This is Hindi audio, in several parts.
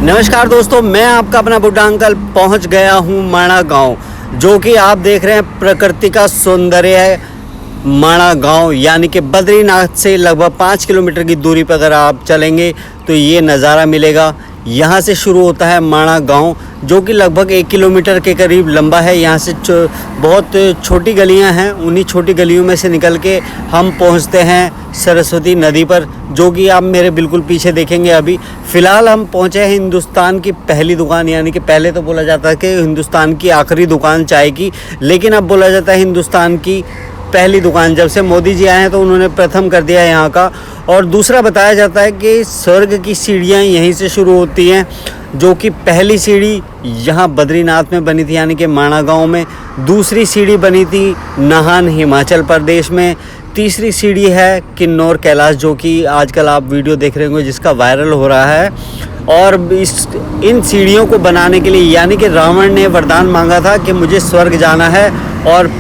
नमस्कार दोस्तों, मैं आपका अपना बुड्ढा अंकल पहुंच गया हूं माणा गांव, जो कि आप देख रहे हैं प्रकृति का सौंदर्य है। माणा गांव यानी कि बद्रीनाथ से लगभग 5 किलोमीटर की दूरी पर अगर आप चलेंगे तो ये नज़ारा मिलेगा। यहाँ से शुरू होता है माणा गांव, जो कि लगभग 1 किलोमीटर के करीब लंबा है। यहाँ से बहुत छोटी गलियाँ हैं, उन्हीं छोटी गलियों में से निकल के हम पहुँचते हैं सरस्वती नदी पर, जो कि आप मेरे बिल्कुल पीछे देखेंगे। अभी फ़िलहाल हम पहुँचे हैं हिंदुस्तान की पहली दुकान, यानी कि पहले तो बोला जाता है कि हिंदुस्तान की आखिरी दुकान चाय की, लेकिन अब बोला जाता है हिंदुस्तान की पहली दुकान। जब से मोदी जी आए हैं तो उन्होंने प्रथम कर दिया है यहाँ का। और दूसरा बताया जाता है कि स्वर्ग की सीढ़ियाँ यहीं से शुरू होती हैं, जो कि पहली सीढ़ी यहाँ बद्रीनाथ में बनी थी, यानी कि माणा गांव में। दूसरी सीढ़ी बनी थी नाहन हिमाचल प्रदेश में। तीसरी सीढ़ी है किन्नौर कैलाश, जो कि आजकल आप वीडियो देख रहे होंगे जिसका वायरल हो रहा है। और इन सीढ़ियों को बनाने के लिए, यानी कि रावण ने वरदान मांगा था कि मुझे स्वर्ग जाना है और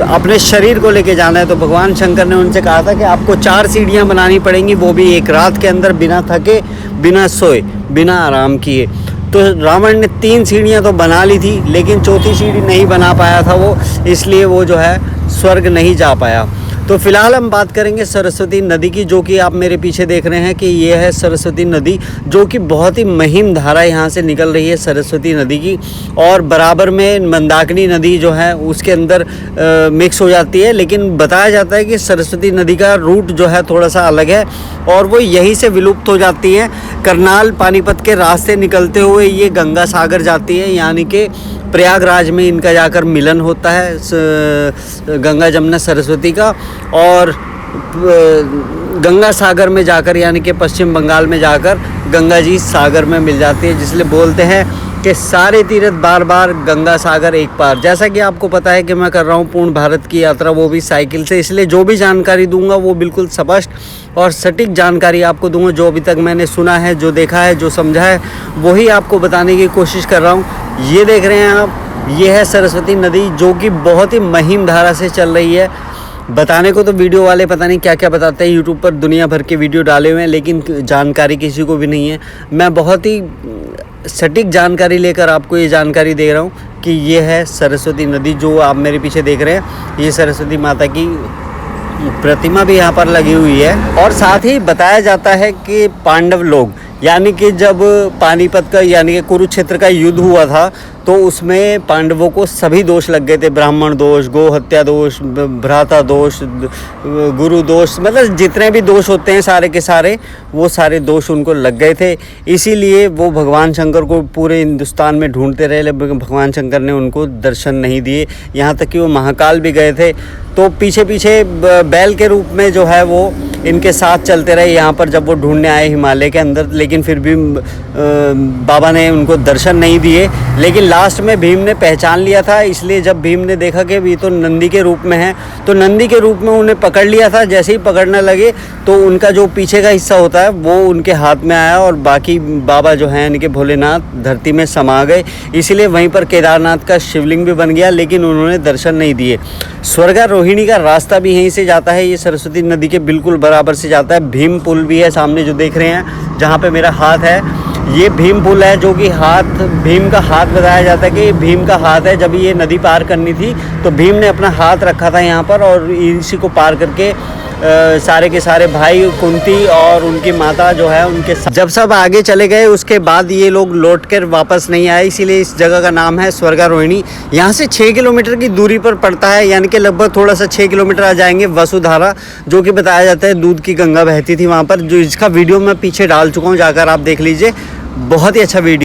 अपने शरीर को लेके जाना है, तो भगवान शंकर ने उनसे कहा था कि आपको 4 सीढ़ियाँ बनानी पड़ेंगी, वो भी एक रात के अंदर, बिना थके, बिना सोए, बिना आराम किए। तो रावण ने 3 सीढ़ियाँ तो बना ली थी, लेकिन चौथी सीढ़ी नहीं बना पाया था वो, इसलिए वो जो है स्वर्ग नहीं जा पाया। तो फ़िलहाल हम बात करेंगे सरस्वती नदी की, जो कि आप मेरे पीछे देख रहे हैं कि ये है सरस्वती नदी, जो कि बहुत ही महीन धारा यहाँ से निकल रही है सरस्वती नदी की। और बराबर में मंदाकिनी नदी जो है उसके अंदर मिक्स हो जाती है। लेकिन बताया जाता है कि सरस्वती नदी का रूट जो है थोड़ा सा अलग है और वो यहीं से विलुप्त हो जाती है। करनाल पानीपत के रास्ते निकलते हुए ये गंगा सागर जाती है, यानी कि प्रयागराज में इनका जाकर मिलन होता है गंगा जमुना सरस्वती का। और गंगा सागर में जाकर, यानी कि पश्चिम बंगाल में जाकर गंगा जी सागर में मिल जाती है, जिसलिए बोलते हैं कि सारे तीर्थ बार बार गंगा सागर एक पार। जैसा कि आपको पता है कि मैं कर रहा हूँ पूर्ण भारत की यात्रा, वो भी साइकिल से, इसलिए जो भी जानकारी दूंगा वो बिल्कुल स्पष्ट और सटीक जानकारी आपको दूंगा। जो अभी तक मैंने सुना है, जो देखा है, जो समझा है, वही आपको बताने की कोशिश कर रहा हूँ। ये देख रहे हैं आप, ये है सरस्वती नदी, जो कि बहुत ही महीन धारा से चल रही है। बताने को तो वीडियो वाले पता नहीं क्या क्या बताते हैं, यूट्यूब पर दुनिया भर के वीडियो डाले हुए हैं, लेकिन जानकारी किसी को भी नहीं है। मैं बहुत ही सटीक जानकारी लेकर आपको ये जानकारी दे रहा हूँ कि ये है सरस्वती नदी, जो आप मेरे पीछे देख रहे हैं। ये सरस्वती माता की प्रतिमा भी यहाँ पर लगी हुई है। और साथ ही बताया जाता है कि पांडव लोग, यानी कि जब पानीपत का, यानी कि कुरुक्षेत्र का युद्ध हुआ था, तो उसमें पांडवों को सभी दोष लग गए थे। ब्राह्मण दोष, गो हत्या दोष, भ्राता दोष, गुरु दोष, मतलब जितने भी दोष होते हैं सारे के सारे, वो सारे दोष उनको लग गए थे। इसीलिए वो भगवान शंकर को पूरे हिंदुस्तान में ढूंढते रहे, लेकिन भगवान शंकर ने उनको दर्शन नहीं दिए। यहाँ तक कि वो महाकाल भी गए थे, तो पीछे पीछे बैल के रूप में जो है वो इनके साथ चलते रहे यहाँ पर, जब वो ढूंढने आए हिमालय के अंदर। लेकिन फिर भी बाबा ने उनको दर्शन नहीं दिए। लेकिन लास्ट में भीम ने पहचान लिया था, इसलिए जब भीम ने देखा कि ये तो नंदी के रूप में है, तो नंदी के रूप में उन्हें पकड़ लिया था। जैसे ही पकड़ने लगे तो उनका जो पीछे का हिस्सा होता है वो उनके हाथ में आया, और बाकी बाबा जो हैं इनके भोलेनाथ धरती में समा गए। इसीलिए वहीं पर केदारनाथ का शिवलिंग भी बन गया, लेकिन उन्होंने दर्शन नहीं दिए। स्वर्गारोहिणी का रास्ता भी यहीं से जाता है, ये सरस्वती नदी के बिल्कुल बराबर से जाता है। भीम पुल भी है सामने जो देख रहे हैं, जहाँ पे मेरा हाथ है, ये भीम पुल है, जो कि भीम का हाथ बताया जाता है कि भीम का हाथ है। जब ये नदी पार करनी थी तो भीम ने अपना हाथ रखा था यहाँ पर, और इसी को पार करके सारे के सारे भाई, कुंती और उनकी माता जो है उनके साथ जब सब आगे चले गए, उसके बाद ये लोग लौट कर वापस नहीं आए, इसीलिए इस जगह का नाम है स्वर्गारोहिणी। यहाँ से 6 किलोमीटर की दूरी पर पड़ता है, यानी कि लगभग थोड़ा सा 6 किलोमीटर आ जाएंगे वसुधारा, जो कि बताया जाता है दूध की गंगा बहती थी वहाँ पर, जो इसका वीडियो मैं पीछे डाल चुका हूँ, जाकर आप देख लीजिए। बहुत ही अच्छा वीडियो।